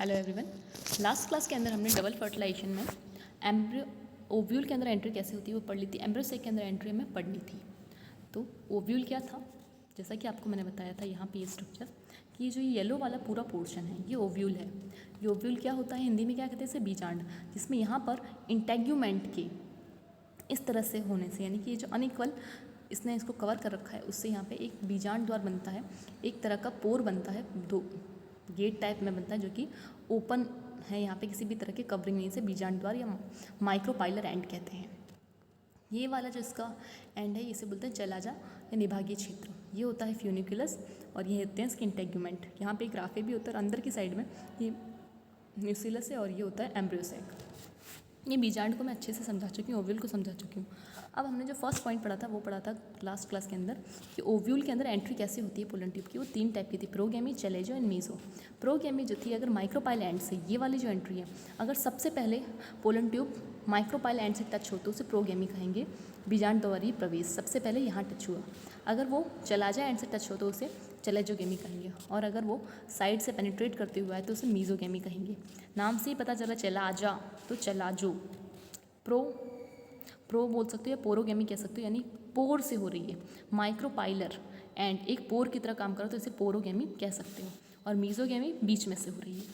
Hello everyone. Last class के अंदर हमने डबल फर्टिलाइजेशन में एम्ब्रियो ओव्यूल के अंदर एंट्री कैसे होती है वो पढ़ ली थी। एम्ब्रियोसेक के अंदर एंट्री हमें पढ़नी थी। तो ओव्यूल क्या था, जैसा कि आपको मैंने बताया था यहाँ पे ये स्ट्रक्चर कि जो येलो वाला पूरा पोर्शन है ये ओव्यूल है। ये ओव्यूल क्या होता है, हिंदी में क्या कहते हैं इसे, बीजांड, जिसमें यहाँ पर इंटेग्यूमेंट के इस तरह से होने से, यानी कि ये जो अनइक्वल इसने इसको कवर कर रखा है उससे यहाँ पे एक बीजांड द्वार बनता है, एक तरह का पोर बनता है, दो गेट टाइप में बनता है जो कि ओपन है, यहाँ पे किसी भी तरह के कवरिंग नहीं से बीजांड द्वार या माइक्रोपाइलर एंड कहते हैं। ये वाला जो इसका एंड है इसे बोलते हैं चलाजा या निभागीय क्षेत्र। ये होता है फ्यूनिकुलस और ये होते हैं इसके इंटेग्यूमेंट। यहाँ पे एक राफे भी होता है और अंदर की साइड में ये न्यूसिलस है और ये होता है एम्ब्रियोसेक। ये बीजांड को मैं अच्छे से समझा चुकी हूँ, ओव्यूल को समझा चुकी हूँ। अब हमने जो फर्स्ट पॉइंट पढ़ा था वो पढ़ा था लास्ट क्लास के अंदर कि ओव्यूल के अंदर एंट्री कैसे होती है पोलन ट्यूब की। वो 3 टाइप की थी, प्रोगैमी, चलेजो एंड मीजो। प्रोगैमी जो थी, अगर माइक्रोपाइल एंड से ये वाली जो एंट्री है, अगर सबसे पहले पोलन ट्यूब माइक्रोपाइल एंड से टच हो तो उसे प्रोगैमी कहेंगे, बीजांड द्वारी प्रवेश सबसे पहले यहाँ टच हुआ। अगर वो चलाजा एंड से टच हो तो उसे चलेजोगेमी कहेंगे, और अगर वो साइड से पेनिट्रेट करते हुआ है तो उसे मीजोगेमी कहेंगे। नाम से ही पता चला चलाजा तो चलाजो। प्रो बोल सकते हो या पोरोगेमी कह सकते हो, यानी पोर से हो रही है। माइक्रोपाइलर एंड एक पोर की तरह काम करो तो इसे पोरोगेमी कह सकते हो, और मीजोगेमी बीच में से हो रही है।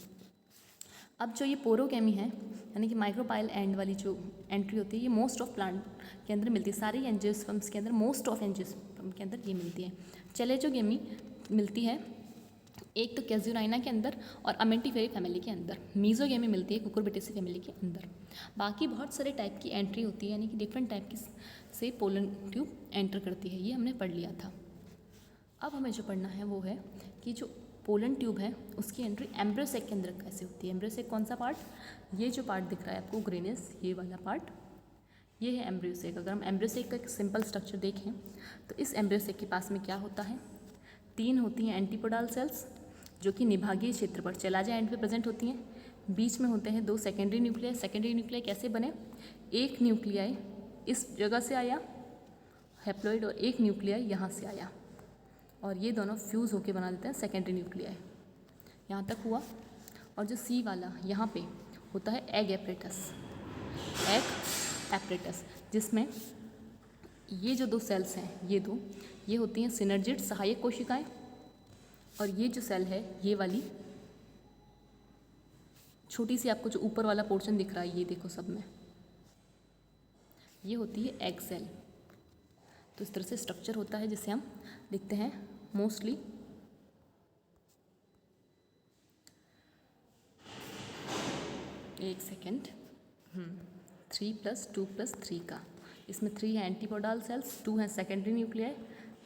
अब जो ये पोरोगेमी है, यानी कि माइक्रोपाइल एंड वाली जो एंट्री होती है, ये मोस्ट ऑफ प्लांट के अंदर मिलती है, सारी एंजियोस्पर्म्स के अंदर, मोस्ट ऑफ एंजियोस्पर्म के अंदर ये मिलती है। चलेजोगेमी मिलती है एक तो कैजुराइना के अंदर और अमेंटीफेरी फैमिली के अंदर। मीजोगेमी मिलती है कुकुरबिटेसी फैमिली के अंदर। बाकी बहुत सारे टाइप की एंट्री होती है, यानी कि डिफरेंट टाइप की से पोलन ट्यूब एंटर करती है, ये हमने पढ़ लिया था। अब हमें जो पढ़ना है वो है कि जो पोलन ट्यूब है उसकी एंट्री एम्ब्रियोसेक के अंदर कैसे होती है। एम्ब्रियोसेक कौन सा पार्ट, ये जो पार्ट दिख रहा है आपको ग्रेनिस, ये वाला पार्ट, ये है एम्ब्रियोसेक। अगर हम एम्ब्रियोसेक का एक सिंपल स्ट्रक्चर देखें तो इस एम्ब्रियोसेक के पास में क्या होता है, 3 होती हैं एंटीपोडाल सेल्स जो कि निभागीय क्षेत्र पर चलाजा एंड पे प्रेजेंट होती हैं। बीच में होते हैं 2 सेकेंडरी न्यूक्लियाई। सेकेंडरी न्यूक्लियाई कैसे बने, एक न्यूक्लियाई इस जगह से आया हैप्लॉइड और एक न्यूक्लियाई यहाँ से आया, और ये दोनों फ्यूज़ होके बना देते हैं सेकेंडरी न्यूक्लियाई। यहाँ तक हुआ। और जो सी वाला यहाँ पे होता है एग एपरेटस, जिसमें ये जो 2 सेल्स हैं, ये होती हैं सिनर्जिड सहायक कोशिकाएं, और ये जो सेल है ये वाली छोटी सी आपको जो ऊपर वाला पोर्शन दिख रहा है, ये देखो सब में, ये होती है एग सेल। तो इस तरह से स्ट्रक्चर होता है जिसे हम लिखते हैं मोस्टली एक सेकेंड 3+2+3 का। इसमें 3 है एंटीपोडाल सेल्स, 2 हैं सेकेंडरी न्यूक्लियाई।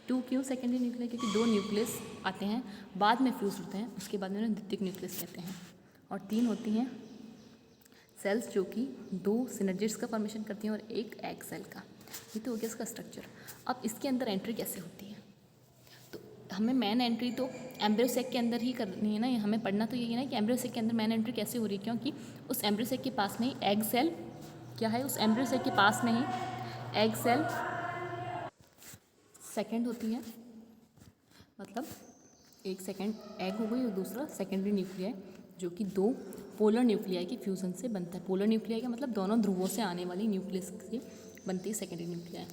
2 क्यों सेकेंडरी न्यूक्लियाई, क्योंकि 2 न्यूक्लियस आते हैं बाद में फ्यूज होते हैं, उसके बाद में उन्हें द्वितीयक न्यूक्लियस कहते हैं। और 3 होती हैं सेल्स जो कि 2 सिनर्जिड्स का फॉर्मेशन करती हैं और एक एग सेल का। ये तो हो गया इसका स्ट्रक्चर। अब इसके अंदर एंट्री कैसे होती है, तो हमें मेन एंट्री तो एम्ब्रियोसेक के अंदर ही करनी है ना। हमें पढ़ना तो यही है ना कि एम्ब्रियोसेक के अंदर मेन एंट्री कैसे हो रही है, क्योंकि उस एम्ब्रियोसेक के पास में ही एग सेल क्या है, उस एम्ब्रियोसेक के पास में ही एग सेल सेकेंड होती है, मतलब एक सेकेंड एग हो गई और दूसरा सेकेंडरी न्यूक्लियाई जो कि 2 पोलर न्यूक्लियाई के फ्यूज़न से बनता है। पोलर न्यूक्लियाई का मतलब दोनों ध्रुवों से आने वाली न्यूक्लियस से बनती है सेकेंडरी न्यूक्लियाई।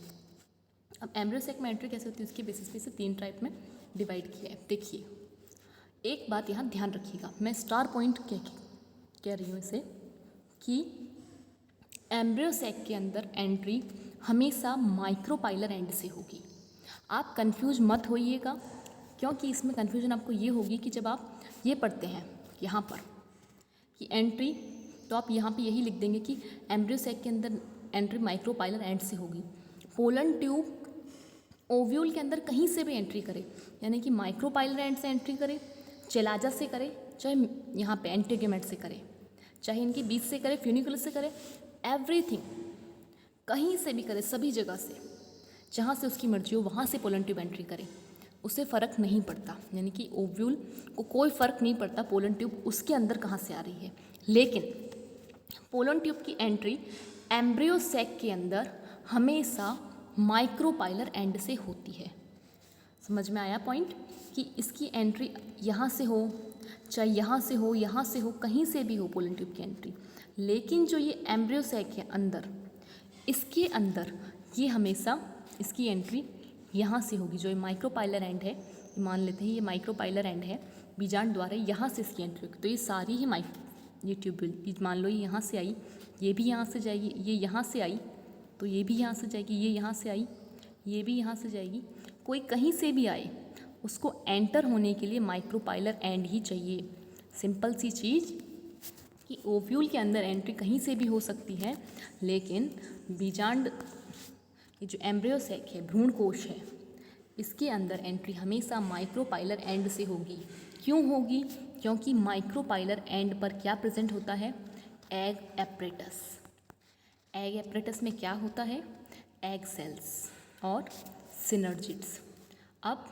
अब एम्ब्रियोसेक में एंट्री कैसे होती है उसके बेसिस पे इसे 3 टाइप में डिवाइड किया है। देखिए एक बात यहाँ ध्यान रखिएगा, मैं स्टार पॉइंट कह रही हूँ इसे, कि एम्ब्रियोसेक के अंदर एंट्री हमेशा माइक्रोपाइलर एंड से होगी। आप कंफ्यूज मत होइएगा, क्योंकि इसमें कन्फ्यूजन आपको ये होगी कि जब आप ये पढ़ते हैं यहाँ पर कि एंट्री, तो आप यहाँ पे यही लिख देंगे कि एम्ब्रियोसेक के अंदर एंट्री माइक्रोपाइलर एंड से होगी। पोलन ट्यूब ओव्यूल के अंदर कहीं से भी एंट्री करे, यानी कि माइक्रोपाइलर एंड से एंट्री करे, चलाजा से करे, चाहे यहाँ पे एंटीग्यूमेंट से करे, चाहे इनके बीच से करे, फ्यूनिकुलस से करे, एवरीथिंग कहीं से भी करे, सभी जगह से जहाँ से उसकी मर्जी हो वहाँ से पोलन ट्यूब एंट्री करे, उससे फ़र्क नहीं पड़ता। यानी कि ओव्यूल को कोई फ़र्क नहीं पड़ता पोलन ट्यूब उसके अंदर कहाँ से आ रही है। लेकिन पोलन ट्यूब की एंट्री एम्ब्रियोसेक के अंदर हमेशा माइक्रोपाइलर एंड से होती है। समझ में आया पॉइंट, कि इसकी एंट्री यहाँ से हो, चाहे यहाँ से हो, यहाँ से हो, कहीं से भी हो पोलन ट्यूब की एंट्री। लेकिन जो ये एम्ब्रियो सैक है अंदर, इसके अंदर ये हमेशा इसकी एंट्री यहाँ से होगी। जो ये माइक्रोपाइलर एंड है, मान लेते हैं ये माइक्रोपाइलर एंड है, बीजांड द्वारा यहाँ से इसकी एंट्री होगी। तो ये सारी ही ये ट्यूब्यूल, मान लो ये यहाँ से आई, ये भी यहाँ से जाएगी, ये यहाँ से आई तो ये भी यहाँ से जाएगी, ये यहाँ से आई, ये भी यहाँ से जाएगी। कोई कहीं से भी आए, उसको एंटर होने के लिए माइक्रोपाइलर एंड ही चाहिए। सिंपल सी चीज़ कि ओव्यूल के अंदर एंट्री कहीं से भी हो सकती है, लेकिन बीजांड, ये जो एम्ब्रियो सैक है, भ्रूण कोश है, इसके अंदर एंट्री हमेशा माइक्रोपाइलर एंड से होगी। क्यों होगी? क्योंकि माइक्रोपाइलर एंड पर क्या प्रेजेंट होता है? Egg apparatus. एग एपरेटस में क्या होता है? एग सेल्स और सिनर्जिड्स। अब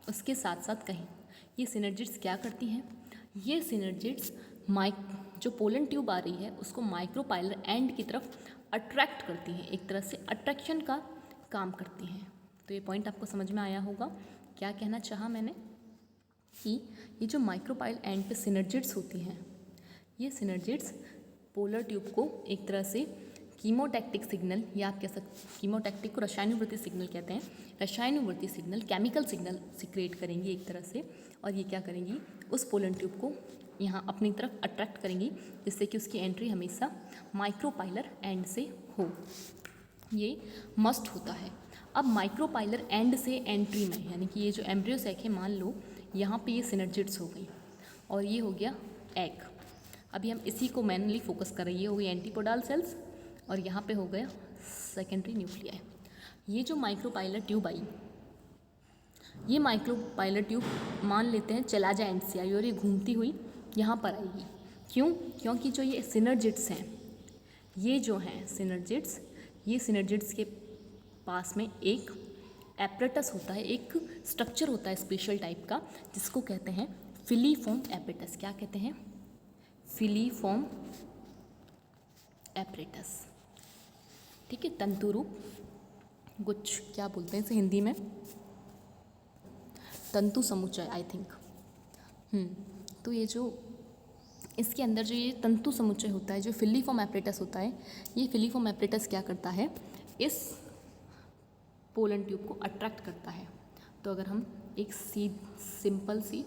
उसके साथ साथ कहें, ये सिनर्जिड्स क्या करती हैं? ये सिनर्जिड्स जो पोलन ट्यूब आ रही है उसको माइक्रोपाइलर एंड की तरफ अट्रैक्ट करती हैं, एक तरह से अट्रैक्शन का काम करती हैं। तो ये पॉइंट आपको समझ में आया होगा। क्या कहना चाहा मैंने कि ये जो माइक्रोपाइल एंड पे सिनर्जिड्स होती हैं, ये सिनर्जिड्स पोलर ट्यूब को एक तरह से कीमोटैक्टिक सिग्नल, या आप कह सकते, कीमोटैक्टिक को रसायनवृत्ति सिग्नल कहते हैं, रसायनवृत्ति सिग्नल, केमिकल सिग्नल सिक्रिएट करेंगी एक तरह से, और ये क्या करेंगी? उस पोलन ट्यूब को यहाँ अपनी तरफ अट्रैक्ट करेंगी, जिससे कि उसकी एंट्री हमेशा माइक्रोपाइलर एंड से हो। ये मस्ट होता है। अब माइक्रोपाइलर एंड से एंट्री में, यानी कि ये जो एम्ब्रियो सैक है, मान लो यहाँ पे ये सिनर्जिड्स हो गई और ये हो गया एग। अभी हम इसी को मेनली फोकस कर रहे हैं। ये हो गई एंटीपोडाल सेल्स और यहाँ पे हो गया सेकेंडरी न्यूक्लियाई। ये जो माइक्रोपाइलर ट्यूब आई, ये माइक्रोपाइलर ट्यूब मान लेते हैं चलाजा एंड से आई और ये घूमती हुई यहाँ पर आएगी। क्यों? क्योंकि जो ये सिनर्जिड्स हैं, ये जो हैं सिनर्जिड्स, ये सिनर्जिड्स के पास में एक एपरेटस होता है, एक स्ट्रक्चर होता है स्पेशल टाइप का, जिसको कहते हैं फिलीफॉर्म एपरेटस। क्या कहते हैं? Filiform apparatus. ठीक है, तंतु रूप गुच्छ, क्या बोलते हैं इसे हिंदी में? तंतु समुच्चय, आई थिंक। तो ये जो इसके अंदर जो ये तंतु समुच्चय होता है, जो फिलीफॉर्म एपरेटस होता है, ये फिलीफॉर्म एपरेटस क्या करता है? इस पोलन ट्यूब को अट्रैक्ट करता है। तो अगर हम एक सिंपल सी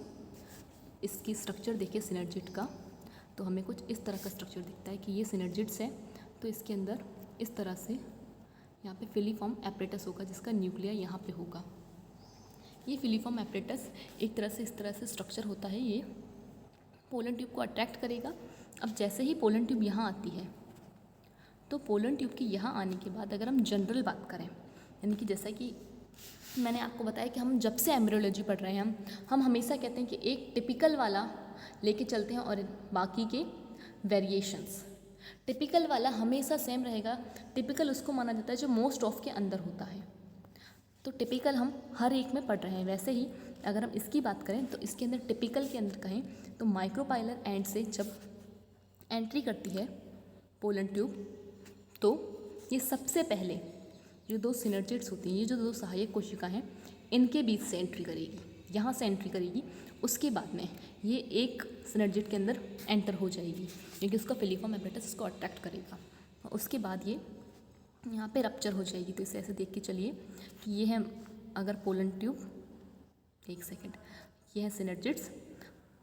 इसकी स्ट्रक्चर देखें सिनर्जिड का, तो हमें कुछ इस तरह का स्ट्रक्चर दिखता है कि ये सिनर्जिड्स है, तो इसके अंदर इस तरह से यहाँ पे फिलीफॉर्म एपरेटस होगा, जिसका न्यूक्लिया यहाँ पे होगा। ये फिलीफॉर्म एपरेटस एक तरह से इस तरह से स्ट्रक्चर होता है, ये पोलन ट्यूब को अट्रैक्ट करेगा। अब जैसे ही पोलन ट्यूब यहाँ आती है, तो पोलन ट्यूब के यहाँ आने के बाद अगर हम जनरल बात करें, यानी कि जैसा कि मैंने आपको बताया कि हम जब से एम्ब्रियोलॉजी पढ़ रहे हैं, हम हमेशा कहते हैं कि एक टिपिकल वाला लेके चलते हैं और बाकी के वेरिएशंस। टिपिकल वाला हमेशा सेम रहेगा। टिपिकल उसको माना जाता है जो मोस्ट ऑफ के अंदर होता है। तो टिपिकल हम हर एक में पढ़ रहे हैं। वैसे ही अगर हम इसकी बात करें तो इसके अंदर टिपिकल के अंदर कहें तो माइक्रोपाइलर एंड से जब एंट्री करती है पोलन ट्यूब, तो ये सबसे पहले जो दो सिनर्जिड्स होती हैं, ये जो दो सहायक कोशिका हैं, इनके बीच से एंट्री करेगी, यहाँ से एंट्री करेगी। उसके बाद में ये एक सिनर्जिड के अंदर एंटर हो जाएगी, क्योंकि उसका फिलीफॉर्म एपरेटस इसको अट्रैक्ट करेगा। उसके बाद ये यहाँ पे रप्चर हो जाएगी। तो इसे ऐसे देख के चलिए कि ये है अगर पोलन ट्यूब, एक सेकेंड, ये है सिनर्जिड्स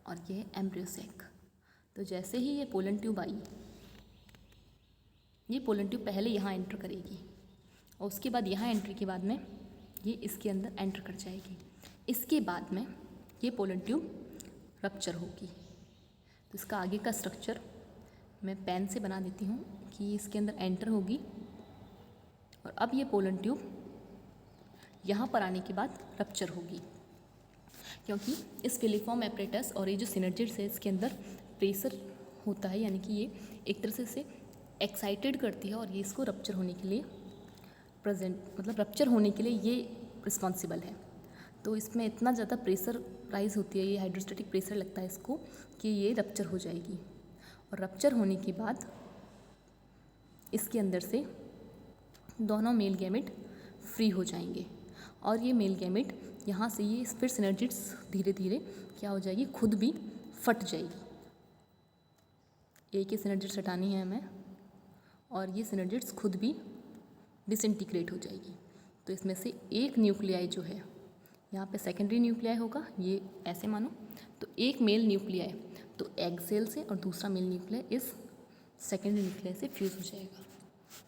और ये है एम्ब्रियो सैक। तो जैसे ही ये पोलन ट्यूब आई, ये पोलन ट्यूब पहले यहाँ एंटर करेगी और उसके बाद यहाँ एंट्री के बाद में ये इसके अंदर एंटर कर जाएगी। इसके बाद में ये पोलन ट्यूब रप्चर होगी। तो इसका आगे का स्ट्रक्चर मैं पेन से बना देती हूँ कि इसके अंदर एंटर होगी और अब ये पोलन ट्यूब यहाँ पर आने के बाद रप्चर होगी, क्योंकि इस फिलीफॉर्म एपरेटस और ये जो सिनर्जिड्स है इसके अंदर प्रेशर होता है, यानी कि ये एक तरह से इसे एक्साइटेड करती है और ये इसको रप्चर होने के लिए मतलब रप्चर होने के लिए ये रिस्पॉन्सिबल है। तो इसमें इतना ज़्यादा प्रेशर राइज होती है, ये हाइड्रोस्टैटिक प्रेशर लगता है इसको कि ये रप्चर हो जाएगी। और रप्चर होने के बाद इसके अंदर से दोनों मेल गैमेट फ्री हो जाएंगे और ये मेल गैमेट यहाँ से ये फिर सिनर्जिड्स धीरे धीरे क्या हो जाएगी, खुद भी फट जाएगी। एक ही सिनर्जिड्स हटानी है हमें और ये सिनर्जिड्स खुद भी डिसइंटीग्रेट हो जाएगी। तो इसमें से एक न्यूक्लियाई जो है, यहाँ पे सेकेंडरी न्यूक्लियाई होगा, ये ऐसे मानो, तो एक मेल न्यूक्लियाई तो एग सेल से और दूसरा मेल न्यूक्लियाई इस सेकेंडरी न्यूक्लियाई से फ्यूज़ हो जाएगा।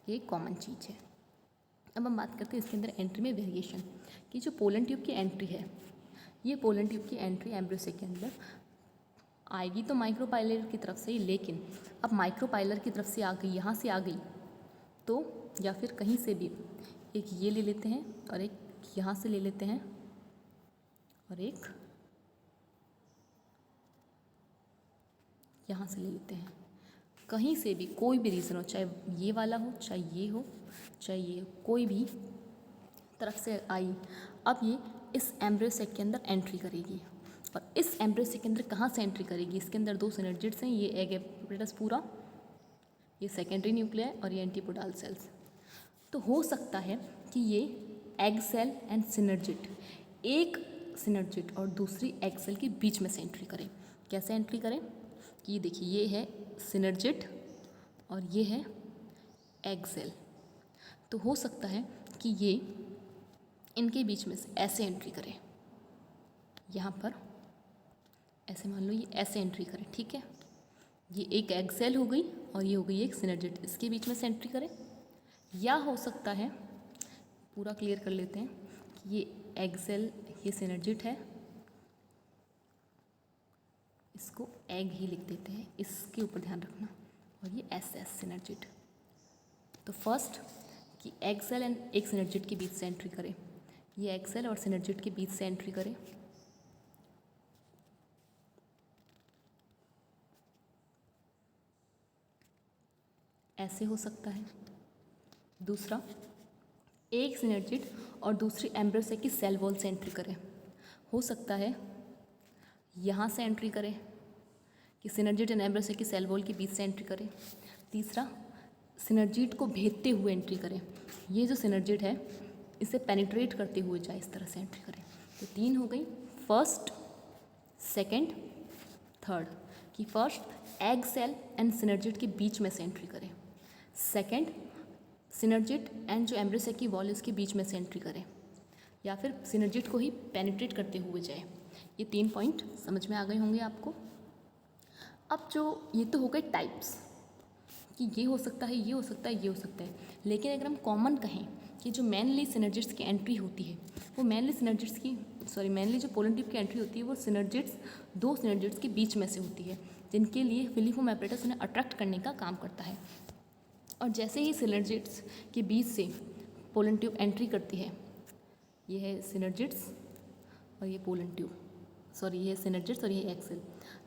ये कॉमन चीज़ है। अब हम बात करते हैं इसके अंदर एंट्री में वेरिएशन कि जो पोलन ट्यूब की एंट्री है, ये पोलन ट्यूब की एंट्री एम्ब्रियो सेक के अंदर आएगी तो माइक्रोपाइलर की तरफ से ही, लेकिन अब माइक्रोपाइलर की तरफ से आ गई, यहाँ से आ गई तो, या फिर कहीं से भी, एक ये ले लेते हैं और एक यहाँ से ले लेते हैं और एक यहाँ से ले लेते हैं, कहीं से भी कोई भी रीज़न हो, चाहे ये वाला हो, चाहे ये हो, चाहे ये, कोई भी तरफ से आई, अब ये इस एम्ब्रियो सेक के अंदर एंट्री करेगी। और इस एम्ब्रियो सेक के अंदर कहाँ से एंट्री करेगी, इसके अंदर दो सिनर्जिड्स हैं, ये एग एपिडस पूरा, ये सेकेंडरी न्यूक्लियाई और ये एंटीपोडाल सेल्स। तो हो सकता है कि ये एग सेल एंड सिनर्जिड, एक सिनर्जिड और दूसरी एग सेल के बीच में से एंट्री करें। कैसे एंट्री करें कि ये देखिए, ये है सिनर्जिड और ये है एग सेल। तो हो सकता है कि ये इनके बीच में से ऐसे एंट्री करें, यहाँ पर ऐसे मान लो ये ऐसे एंट्री करें, ठीक है। ये एक एग सेल हो गई और ये हो गई एक सिनर्जिड, इसके बीच में से एंट्री करें। या हो सकता है, पूरा क्लियर कर लेते हैं कि ये एग सेल, ये सिनर्जिड है, इसको एग ही लिख देते हैं, इसके ऊपर ध्यान रखना, और ये एस सिनर्जिड। तो फर्स्ट कि एग सेल एंड एक सिनर्जिड के बीच से एंट्री करें, ये एग सेल और सिनर्जिड के बीच से एंट्री करें। ऐसे हो सकता है। दूसरा, एक सिनर्जिड और दूसरी एम्ब्रियो सेक की सेल वॉल से एंट्री करें। हो सकता है यहाँ से एंट्री करें कि सिनर्जिड एंड एम्ब्रियो सेक की सेल वॉल के बीच से एंट्री करें। तीसरा, सिनर्जिड को भेदते हुए एंट्री करें, ये जो सिनर्जिड है इसे पेनिट्रेट करते हुए जाए, इस तरह से एंट्री करें। तो 3 हो गई, फर्स्ट, सेकंड, थर्ड, कि first egg cell and synergid के बीच में से एंट्री करें, सेकंड सिनर्जिड एंड जो एम्ब्रियो सेक की वॉल इसके बीच में से एंट्री करें, या फिर सिनर्जिड को ही पेनिट्रेट करते हुए जाए। ये 3 पॉइंट समझ में आ गए होंगे आपको। अब जो ये तो हो गए टाइप्स कि ये हो सकता है, ये हो सकता है, ये हो सकता है, लेकिन अगर हम कॉमन कहें कि जो मेनली सिनर्जिड्स की एंट्री होती है वो मेनली जो पोलन ट्यूब की एंट्री होती है वो दो सिनर्जिड्स के बीच में से होती है, जिनके लिए फिलीफोम एपरेटस उन्हें अट्रैक्ट करने का काम करता है। और जैसे ही सिनर्जिड्स के बीच से पोलन ट्यूब एंट्री करती है, ये है सिनर्जिड्स और ये पोलन ट्यूब, ये है सिनर्जिड्स और ये एक्सेल।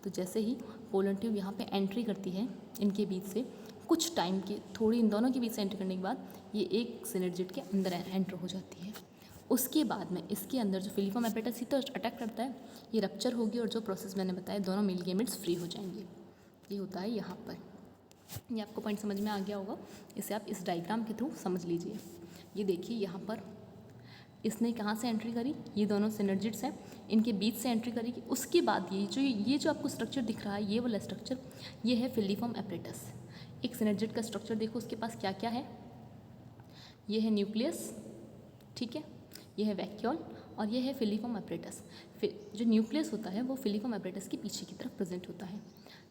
तो जैसे ही पोलन ट्यूब यहाँ पे एंट्री करती है इनके बीच से, कुछ टाइम के थोड़ी इन दोनों के बीच से एंट्री करने के बाद ये एक सिनर्जिड के अंदर एंटर हो जाती है। उसके बाद में इसके अंदर जो फिलीफोम एपरेटस ही तो अटैक करता है, ये रप्चर होगी और जो प्रोसेस मैंने बताया दोनों मेल गेमेट्स फ्री हो जाएंगे। ये होता है यहाँ पर। ये आपको पॉइंट समझ में आ गया होगा, इसे आप इस डायग्राम के थ्रू समझ लीजिए। ये देखिए यहाँ पर इसने कहाँ से एंट्री करी, ये दोनों सिनर्जिड्स हैं, इनके बीच से एंट्री करेगी। उसके बाद ये जो आपको स्ट्रक्चर दिख रहा है, ये वाला स्ट्रक्चर, ये है फिलीफोम एपरेटस। एक सिनर्जिड का स्ट्रक्चर देखो, उसके पास क्या क्या है। ये है न्यूक्लियस, ठीक है, ये है वैक्यूल और ये है फिलीफोम एपरेटस। जो न्यूक्लियस होता है वो फिलीफोम एपरेटस के पीछे की तरफ प्रेजेंट होता है।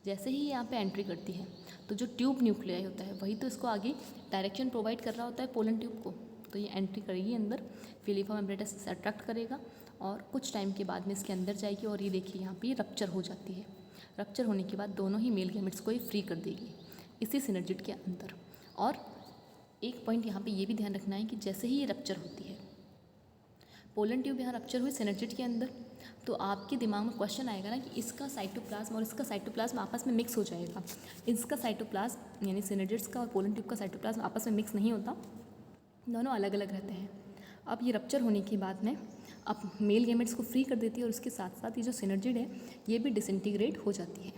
जैसे ही यहाँ पे एंट्री करती है तो जो ट्यूब न्यूक्लियाई होता है वही तो इसको आगे डायरेक्शन प्रोवाइड कर रहा होता है पोलन ट्यूब को। तो ये एंट्री करेगी अंदर, फिलीफोम एपरेटस से अट्रैक्ट करेगा और कुछ टाइम के बाद में इसके अंदर जाएगी और ये देखिए यहाँ पे रप्चर हो जाती है। रप्चर होने के बाद दोनों ही मेल गैमेट्स को ये फ्री कर देगी इसी सिनर्जिड के अंदर। और एक पॉइंट यहाँ पे ये भी ध्यान रखना है कि जैसे ही ये रप्चर होती है, पोलन ट्यूब यहाँ रप्चर हुई सिनर्जिड के अंदर, तो आपके दिमाग में क्वेश्चन आएगा ना कि इसका साइटोप्लाज्म और इसका साइटोप्लाज्म आपस में मिक्स हो जाएगा। इसका साइटोप्लाज्म यानी सिनर्जिड्स का और पोलन ट्यूब का साइटोप्लाज्म आपस में मिक्स नहीं होता, दोनों अलग अलग रहते हैं। अब ये रप्चर होने के बाद में अब मेल गैमेट्स को फ्री कर देती है और उसके साथ साथ ये जो सिनर्जिड है ये भी डिसइंटीग्रेट हो जाती है।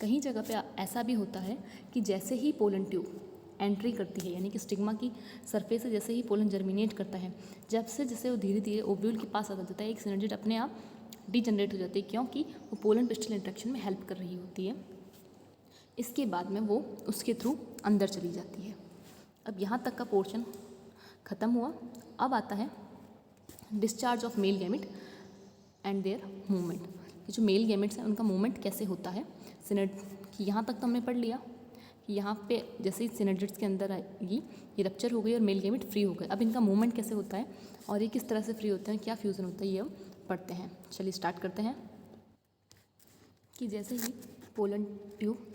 कहीं जगह पे ऐसा भी होता है कि जैसे ही पोलन ट्यूब एंट्री करती है, यानी कि स्टिग्मा की सरफेस से जैसे ही पोलन जर्मिनेट करता है, जैसे वो धीरे धीरे ओव्यूल के पास आता जाता है, एक सिनर्जिड अपने आप डीजनरेट हो जाती है, क्योंकि वो पोलन पिस्टल इंट्रैक्शन में हेल्प कर रही होती है। इसके बाद में वो उसके थ्रू अंदर चली जाती है। अब यहाँ तक का पोर्शन ख़त्म हुआ। अब आता है discharge of male gamete and there movement. ये जो मेल गैमेट्स हैं उनका मूवमेंट कैसे होता है कि यहाँ तक तो हमने पढ़ लिया कि यहाँ पे जैसे ही सिनर्जिड्स के अंदर आएगी ये रप्चर हो गई और मेल गैमेट फ्री हो गए। अब इनका मूवमेंट कैसे होता है और ये किस तरह से फ्री होते हैं, क्या फ्यूज़न होता है, ये हम पढ़ते हैं। चलिए स्टार्ट करते हैं कि जैसे ही पोलन ट्यूब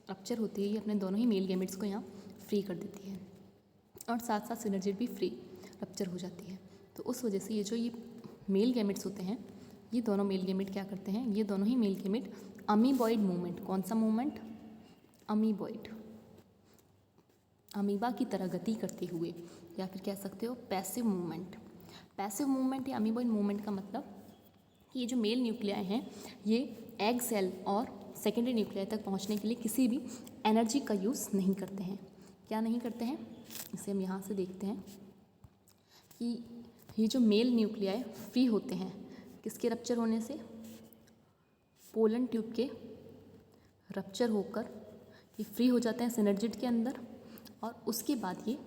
रप्चर होती है ये अपने दोनों ही मेल गैमेट्स को यहाँ फ्री कर देती है और साथ साथ सिनर्जिड भी फ्री रप्चर हो जाती है। तो उस वजह से ये मेल गैमेट्स होते हैं, ये दोनों मेल गैमेट क्या करते हैं, ये दोनों ही मेल गैमेट अमीबॉइड मूवमेंट, कौन सा मूवमेंट, अमीबॉइड, अमीबा की तरह गति करते हुए, या फिर कह सकते हो पैसिव मूवमेंट। पैसिव मूवमेंट या अमीबॉइड मूवमेंट का मतलब कि ये जो मेल न्यूक्लियाई हैं ये एग सेल और सेकेंडरी न्यूक्लियाई तक पहुंचने के लिए किसी भी एनर्जी का यूज़ नहीं करते हैं। क्या नहीं करते हैं, इसे हम यहाँ से देखते हैं कि ये जो मेल न्यूक्लियाई फ्री होते हैं किसके रप्चर होने से, पोलन ट्यूब के रप्चर होकर ये फ्री हो जाते हैं सिनर्जिड के अंदर और उसके बाद ये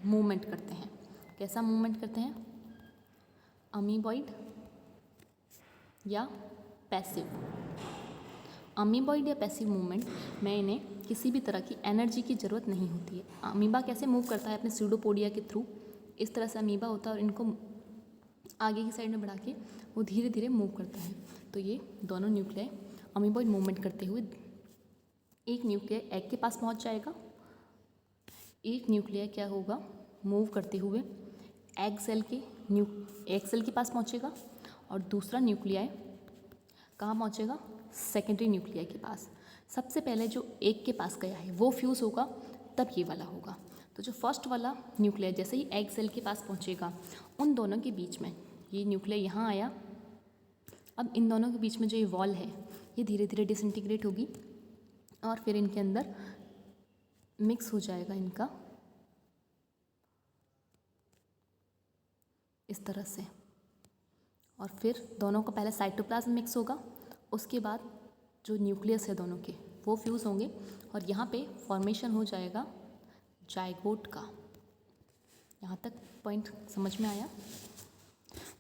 मूवमेंट करते हैं। कैसा मूवमेंट करते हैं, अमीबॉइड या पैसिव। अमीबॉइड या पैसिव मूवमेंट में इन्हें किसी भी तरह की एनर्जी की ज़रूरत नहीं होती है। अमीबा कैसे मूव करता है अपने स्यूडोपोडिया के थ्रू, इस तरह से अमीबा होता है और इनको आगे की साइड में बढ़ा के वो धीरे धीरे मूव करता है। तो ये दोनों न्यूक्लियाई अमीबॉइड मूवमेंट करते हुए एक न्यूक्लियाई एग के पास पहुंच जाएगा, एक न्यूक्लियाई क्या होगा मूव करते हुए एग सेल के पास पहुंचेगा और दूसरा न्यूक्लियाई कहाँ पहुंचेगा, सेकेंडरी न्यूक्लियाई के पास। सबसे पहले जो एग के पास गया है वो फ्यूज़ होगा, तब ये वाला होगा। तो जो फर्स्ट वाला न्यूक्लियाई जैसे ही एग सेल के पास पहुंचेगा, उन दोनों के बीच में ये न्यूक्लियाई यहाँ आया, अब इन दोनों के बीच में जो ये वॉल है ये धीरे धीरे डिसइंटीग्रेट होगी और फिर इनके अंदर मिक्स हो जाएगा इनका इस तरह से, और फिर दोनों का पहले साइटोप्लाज्म मिक्स होगा, उसके बाद जो न्यूक्लियस है दोनों के वो फ्यूज़ होंगे और यहाँ पे फॉर्मेशन हो जाएगा जाइगोट का। यहाँ तक पॉइंट समझ में आया।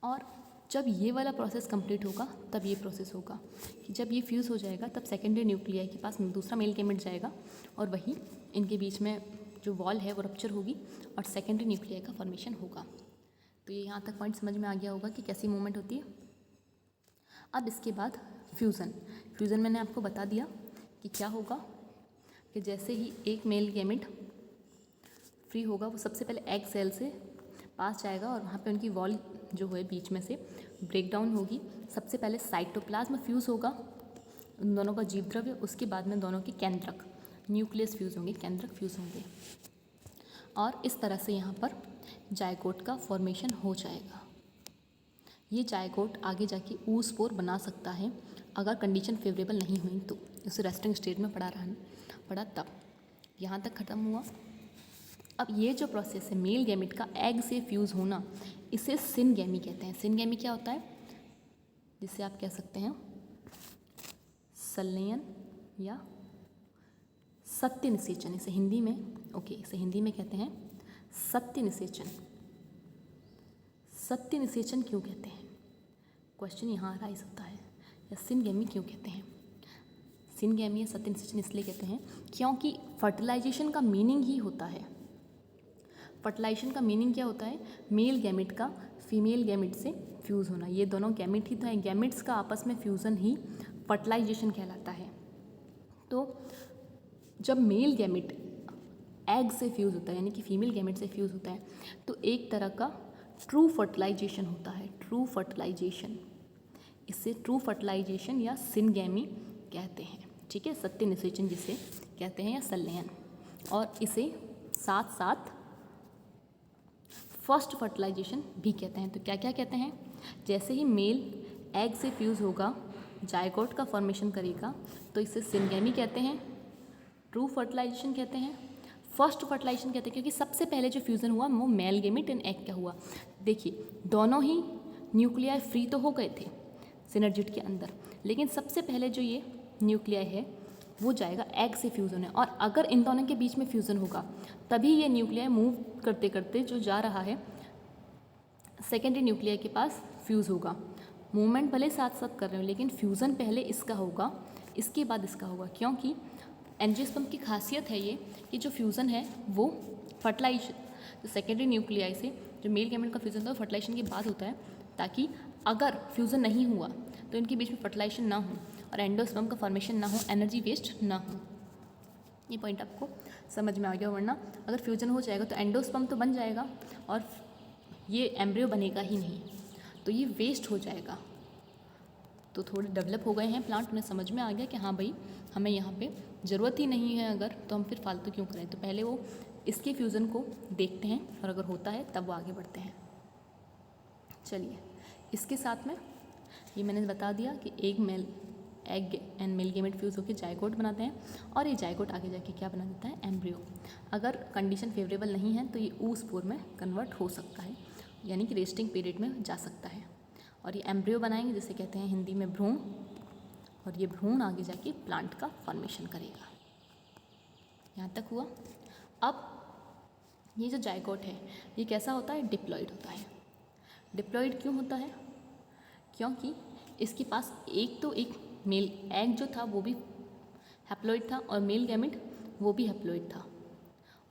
और जब ये वाला प्रोसेस कंप्लीट होगा तब ये प्रोसेस होगा कि जब ये फ्यूज़ हो जाएगा तब सेकेंडरी न्यूक्लियाई के पास दूसरा मेल गैमेट जाएगा और वही इनके बीच में जो वॉल है वो रप्चर होगी और सेकेंडरी न्यूक्लियाई का फॉर्मेशन होगा। तो ये यहाँ तक पॉइंट समझ में आ गया होगा कि कैसी मूवमेंट होती है। अब इसके बाद फ्यूज़न मैंने आपको बता दिया कि क्या होगा कि जैसे ही एक मेल गैमेट फ्री होगा वो सबसे पहले एग सेल से पास जाएगा और वहाँ पे उनकी वॉल जो है बीच में से ब्रेक डाउन होगी। सबसे पहले साइटोप्लाज्म फ्यूज़ होगा उन दोनों का जीवद्रव्य, उसके बाद में दोनों के केंद्रक न्यूक्लियस फ्यूज़ होंगे, केंद्रक फ्यूज़ होंगे और इस तरह से यहाँ पर जाइगोट का फॉर्मेशन हो जाएगा। ये जाइगोट आगे जाके oospore बना सकता है अगर कंडीशन फेवरेबल नहीं हुई तो, उसे रेस्टिंग स्टेट में पड़ा तब। यहाँ तक ख़त्म हुआ। अब ये जो प्रोसेस है मेल गैमेट का एग से फ्यूज़ होना, इसे सिनगैमी कहते हैं। सिनगैमी क्या होता है, जिसे आप कह सकते हैं संलयन या सत्य निषेचन। इसे हिंदी में कहते हैं सत्य निषेचन। सत्य निषेचन क्यों कहते हैं, क्वेश्चन यहाँ राइज होता है। या सिनगैमी क्यों कहते हैं, सिनगैमी या सत्य निषेचन इसलिए कहते हैं क्योंकि फर्टिलाइजेशन का मीनिंग ही होता है। फर्टिलाइजेशन का मीनिंग क्या होता है, मेल गैमेट का फीमेल गैमेट से फ्यूज़ होना। ये दोनों गैमेट ही तो हैं, गैमेट्स का आपस में फ्यूज़न ही फर्टिलाइजेशन कहलाता है। तो जब मेल गैमेट एग से फ्यूज़ होता है यानी कि फीमेल गैमेट से फ्यूज़ होता है तो एक तरह का ट्रू फर्टिलाइजेशन होता है, ट्रू फर्टिलाइजेशन। इसे ट्रू फर्टिलाइजेशन या सिनगैमी कहते हैं, ठीक है, सत्य निषेचन जिसे कहते हैं या संलयन। और इसे साथ साथ फर्स्ट फर्टिलाइजेशन भी कहते हैं। तो क्या क्या कहते हैं, जैसे ही मेल एग से फ्यूज़ होगा जाइगोट का फॉर्मेशन करेगा तो इसे सिनगैमी कहते हैं, ट्रू फर्टिलाइजेशन कहते हैं। फर्स्ट फर्टिलाइजेशन कहते हैं क्योंकि सबसे पहले जो फ्यूज़न हुआ वो मेल गेमिट एंड एग का हुआ। देखिए दोनों ही न्यूक्लियाई फ्री तो हो गए थे सिनर्जिड के अंदर, लेकिन सबसे पहले जो ये न्यूक्लियाई है वो जाएगा एग से फ्यूज़ होने, और अगर इन दोनों के बीच में फ्यूज़न होगा तभी ये न्यूक्लियाई मूव करते करते जो जा रहा है सेकेंडरी न्यूक्लियाई के पास फ्यूज़ होगा। मूवमेंट भले साथ साथ कर रहे हो लेकिन फ्यूज़न पहले इसका होगा, इसके बाद इसका होगा, क्योंकि एंजियोस्पर्म की खासियत है ये कि जो फ्यूज़न है वो फर्टिलाइजेशन जो सेकेंडरी न्यूक्लियाई से जो मेल गैमेट का फ्यूज़न होता है फर्टिलाइजेशन के बाद होता है, ताकि अगर फ्यूज़न नहीं हुआ तो इनके बीच में फर्टिलाइजेशन ना हो और एंडोस्पर्म का फॉर्मेशन ना हो, एनर्जी वेस्ट ना हो। ये पॉइंट आपको समझ में आ गया, वरना अगर फ्यूज़न हो जाएगा तो एंडोस्पर्म तो बन जाएगा और ये एम्ब्रियो बनेगा ही नहीं, तो ये वेस्ट हो जाएगा। तो थोड़े डेवलप हो गए हैं प्लांट, उन्हें समझ में आ गया कि हाँ भाई हमें यहाँ पे ज़रूरत ही नहीं है अगर, तो हम फिर फालतू क्यों करें। तो पहले वो इसके फ्यूज़न को देखते हैं और अगर होता है तब वो आगे बढ़ते हैं। चलिए इसके साथ में ये मैंने बता दिया कि egg and male gamete fuse होकर जायगोट बनाते हैं, और ये जायगोट आगे जाके क्या बना देता है, एम्ब्रियो। अगर कंडीशन फेवरेबल नहीं है तो ये ऊस्पोर में कन्वर्ट हो सकता है, यानी कि रेस्टिंग पीरियड में जा सकता है, और ये एम्ब्रियो बनाएंगे जिसे कहते हैं हिंदी में भ्रूण, और ये भ्रूण आगे जाके प्लांट का फॉर्मेशन करेगा। यहाँ तक हुआ। अब ये जो जायगोट है ये कैसा होता है, डिप्लॉइड होता है। डिप्लॉइड क्यों होता है, क्योंकि इसके पास एक मेल एग जो था वो भी हैप्लॉइड था और मेल गैमेट वो भी हैप्लॉइड था,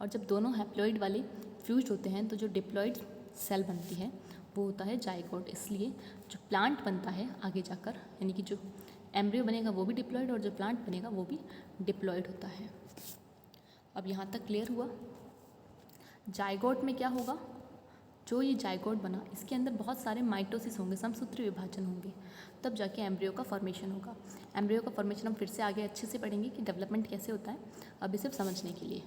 और जब दोनों हैप्लॉइड वाले फ्यूज होते हैं तो जो डिप्लॉइड सेल बनती है वो होता है जायगोट। इसलिए जो प्लांट बनता है आगे जाकर, यानी कि जो एम्ब्रियो बनेगा वो भी डिप्लॉइड और जो प्लांट बनेगा वो भी डिप्लॉइड होता है। अब यहाँ तक क्लियर हुआ। जायगोट में क्या होगा, जो ये जायगोट बना इसके अंदर बहुत सारे माइटोसिस होंगे, समसूत्री विभाजन होंगे, तब जाके एम्ब्रियो का फॉर्मेशन होगा। एम्ब्रियो का फॉर्मेशन हम फिर से आगे अच्छे से पढ़ेंगे कि डेवलपमेंट कैसे होता है, अभी सिर्फ समझने के लिए।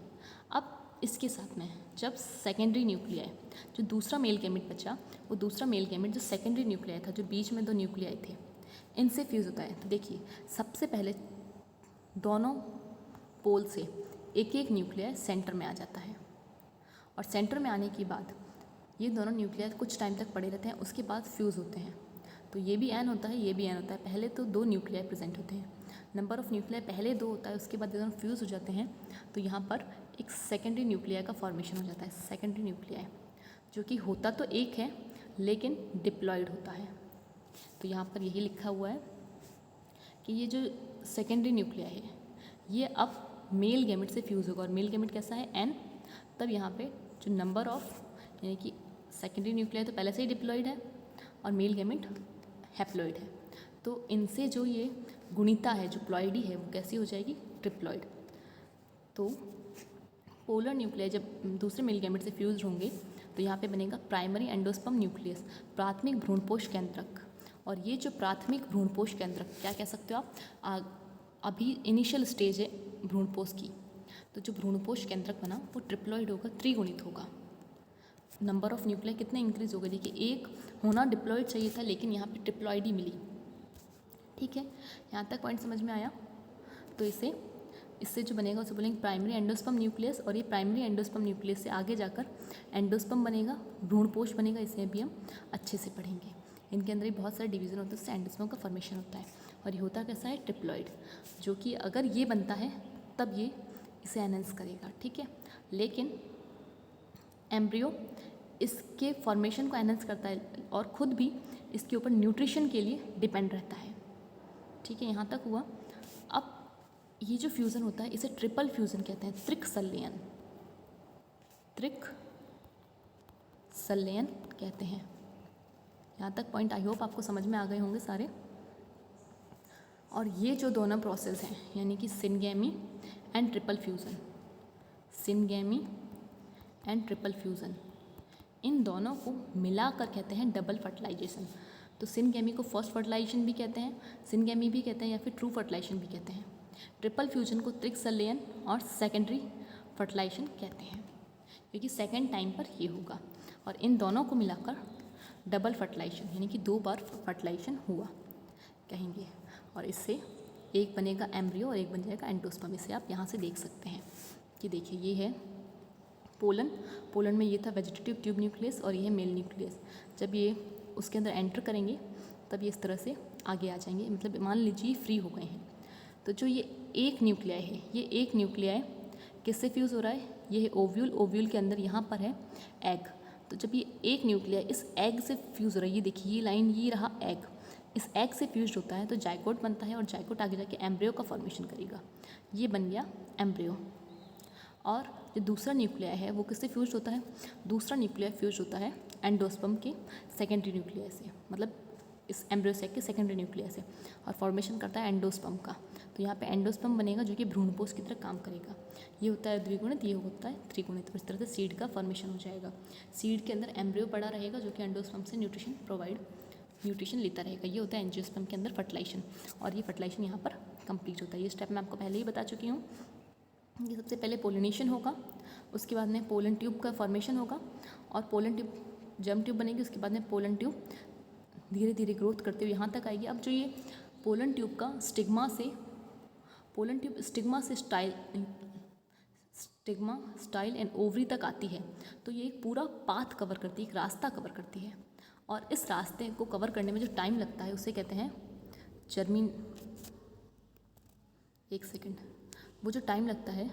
अब इसके साथ में जब सेकेंडरी न्यूक्लियाई जो दूसरा मेल गैमेट बचा, वो दूसरा मेल गैमेट जो सेकेंडरी न्यूक्लियाई था, जो बीच में दो न्यूक्लियाई थे, इनसे फ्यूज़ होता है। तो देखिए सबसे पहले दोनों पोल से एक न्यूक्लियाई सेंटर में आ जाता है, और सेंटर में आने के बाद ये दोनों न्यूक्लियाई कुछ टाइम तक पड़े रहते हैं, उसके बाद फ्यूज़ होते हैं। तो ये भी एन होता है, ये भी एन होता है। पहले तो दो न्यूक्लियाई प्रेजेंट होते हैं, नंबर ऑफ न्यूक्लियाई पहले दो होता है, उसके बाद ये दोनों फ्यूज़ हो जाते हैं, तो यहाँ पर एक सेकेंडरी न्यूक्लियाई का फॉर्मेशन हो जाता है। सेकेंडरी न्यूक्लियाई जो कि होता तो एक है लेकिन डिप्लॉइड होता है। तो यहाँ पर यही लिखा हुआ है कि ये जो सेकेंडरी न्यूक्लियाई है ये अब मेल गैमेट से फ्यूज़ होगा, और मेल गैमेट कैसा है, एन। तब यहाँ पे जो नंबर ऑफ, यानी कि सेकेंडरी न्यूक्लियाई तो पहले से ही डिप्लॉइड है और मेल गैमेट हैप्लॉइड है, तो इनसे जो ये गुणिता है जो प्लॉइडी है वो कैसी हो जाएगी, ट्रिप्लॉइड। तो पोलर न्यूक्लियाई जब दूसरे मेल गैमेट से फ्यूज होंगे तो यहाँ पे बनेगा प्राइमरी एंडोस्पर्म न्यूक्लियस, प्राथमिक भ्रूणपोष केंद्रक। और ये जो प्राथमिक भ्रूणपोष केंद्रक क्या कह सकते हो आप, अभी इनिशियल स्टेज है भ्रूणपोष की, तो जो भ्रूणपोष केंद्रक बना वो ट्रिप्लॉइड होगा, त्रिगुणित होगा। नंबर ऑफ न्यूक्लियाई कितने इंक्रीज हो गए, देखिए एक होना डिप्लॉइड चाहिए था लेकिन यहाँ पे ट्रिप्लॉइड ही मिली। ठीक है, यहाँ तक पॉइंट समझ में आया। तो इससे जो बनेगा उसे बोलेंगे प्राइमरी एंडोस्पर्म न्यूक्लियस, और ये प्राइमरी एंडोस्पर्म न्यूक्लियस से आगे जाकर एंडोस्पर्म बनेगा, भ्रूणपोष बनेगा, इसे भी हम अच्छे से पढ़ेंगे। इनके अंदर ही बहुत सारे डिवीज़न होते हैं, उससे एंडोस्पर्म का फॉर्मेशन होता है, और ये होता कैसा है, ट्रिप्लॉइड, जो कि अगर ये बनता है तब ये इसे एनहेंस करेगा। ठीक है, लेकिन एम्ब्रियो इसके फॉर्मेशन को एनहेंस करता है और ख़ुद भी इसके ऊपर न्यूट्रिशन के लिए डिपेंड रहता है। ठीक है, यहाँ तक हुआ। अब ये जो फ्यूज़न होता है इसे ट्रिपल फ्यूज़न कहते हैं, त्रिक संलयन कहते हैं। यहाँ तक पॉइंट आई होप आपको समझ में आ गए होंगे सारे। और ये जो दोनों प्रोसेस हैं यानी कि syngamy and triple fusion, syngamy and triple fusion, इन दोनों को मिलाकर कहते हैं डबल फर्टिलाइजेशन। तो सिनगैमी को फर्स्ट फर्टिलाइजेशन भी कहते हैं, सिनगैमी भी कहते हैं, या फिर ट्रू फर्टिलाइजेशन भी कहते हैं। ट्रिपल फ्यूजन को त्रिक संलयन और सेकेंडरी फर्टिलाइजेशन कहते हैं, क्योंकि सेकेंड टाइम पर ये होगा, और इन दोनों को मिलाकर डबल फर्टिलाइजेशन यानी कि 2 बार फर्टिलाइजेशन हुआ कहेंगे। और इससे एक बनेगा एम्ब्रियो और एक बन जाएगा एंडोस्पर्म। इसे आप यहाँ से देख सकते हैं कि देखिए ये है पोलन में ये था वेजिटेटिव ट्यूब न्यूक्लियस और ये है मेल न्यूक्लियस। जब ये उसके अंदर एंटर करेंगे तब ये इस तरह से आगे आ जाएंगे, मतलब मान लीजिए फ्री हो गए हैं। तो जो ये एक न्यूक्लियाई है, ये एक न्यूक्लियाई किससे फ्यूज़ हो रहा है, ये है ओव्यूल। ओव्यूल के अंदर यहाँ पर है एग। तो जब ये एक न्यूक्लियाई इस एग से फ्यूज़ हो रहा है, ये देखिए ये लाइन, ये रहा एग, इस एग से फ्यूज होता है तो जाइगोट बनता है और जाइगोट आगे जाके एम्ब्रियो का फॉर्मेशन करेगा। ये बन गया एम्ब्रियो। और जो दूसरा न्यूक्लियाई है वो किससे फ्यूज होता है, दूसरा न्यूक्लियाई फ्यूज होता है एंडोस्पर्म के सेकेंडरी न्यूक्लियाई से, मतलब इस एम्ब्रियो सेक के सेकेंडरी न्यूक्लियाई से, और फॉर्मेशन करता है एंडोस्पर्म का। तो यहाँ पे एंडोस्पर्म बनेगा जो कि भ्रूणपोष की तरह काम करेगा। ये होता है द्विगुणित, ये होता है त्रिगुणित। इस तरह से सीड का फॉर्मेशन हो जाएगा। सीड के अंदर एम्ब्रियो पड़ा रहेगा जो कि एंडोस्पर्म से न्यूट्रिशन लेता रहेगा। ये होता है एंजियोस्पर्म के अंदर फर्टिलाइजेशन, और ये फर्टिलाइजेशन यहाँ पर कंप्लीट होता है। ये स्टेप मैं आपको पहले ही बता चुकी हूँ। ये सबसे पहले पोलिनेशन होगा, उसके बाद में पोलन ट्यूब का फॉर्मेशन होगा, और पोलन ट्यूब जर्म ट्यूब बनेगी, उसके बाद में पोलन ट्यूब धीरे धीरे ग्रोथ करते हुए यहाँ तक आएगी। अब जो ये पोलन ट्यूब का स्टिग्मा से स्टाइल एंड ओवरी तक आती है, तो ये एक पूरा पाथ कवर करती है, एक रास्ता कवर करती है। और इस रास्ते को कवर करने में जो टाइम लगता है उसे कहते हैं एक सेकेंड, वो जो टाइम लगता है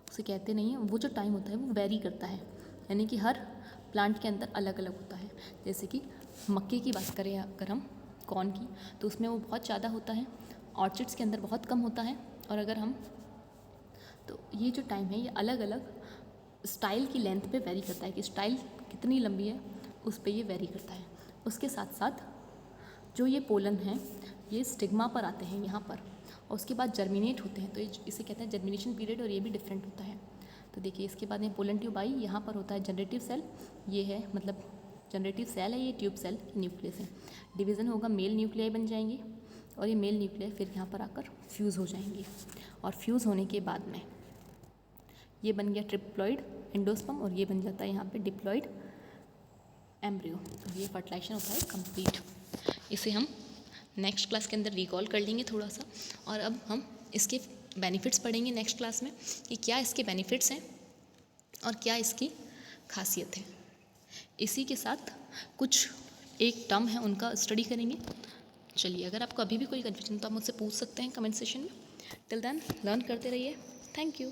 उसे कहते नहीं है, वो जो टाइम होता है वो वेरी करता है, यानी कि हर प्लांट के अंदर अलग अलग होता है। जैसे कि मक्के की बात करें अगर हम, कॉर्न की, तो उसमें वो बहुत ज़्यादा होता है, ऑर्चिड्स के अंदर बहुत कम होता है। और अगर हम, तो ये जो टाइम है ये अलग अलग स्टाइल की लेंथ पे वेरी करता है, कि स्टाइल कितनी लंबी है उस पे ये वेरी करता है। उसके साथ साथ जो ये पोलन है ये स्टिग्मा पर आते हैं यहाँ पर, और उसके बाद जर्मिनेट होते हैं, तो इसे कहते हैं जर्मिनेशन पीरियड, और ये भी डिफरेंट होता है। तो देखिए इसके बाद में पोलन ट्यूब आई, यहाँ पर होता है जनरेटिव सेल, ये है मतलब जनरेटिव सेल है, ये ट्यूब सेल न्यूक्लियस है। डिवीज़न होगा, मेल न्यूक्लियाई बन जाएंगे, और ये मेल न्यूक्लियाई फिर यहाँ पर आकर फ्यूज़ हो जाएंगे, और फ्यूज़ होने के बाद में ये बन गया ट्रिप्लॉइड एंडोस्पर्म, और ये बन जाता है यहाँ पे डिप्लॉइड एम्ब्रियो। तो ये फर्टिलाइजेशन होता है कंप्लीट। इसे हम नेक्स्ट क्लास के अंदर रिकॉल कर लेंगे थोड़ा सा, और अब हम इसके बेनिफिट्स पढ़ेंगे नेक्स्ट क्लास में, कि क्या इसके बेनिफिट्स हैं और क्या इसकी खासियत है। इसी के साथ कुछ एक टर्म है उनका स्टडी करेंगे। चलिए, अगर आपको अभी भी कोई कन्फ्यूजन तो आप मुझसे पूछ सकते हैं कमेंट सेशन में। टिल देन लर्न करते रहिए। Thank you.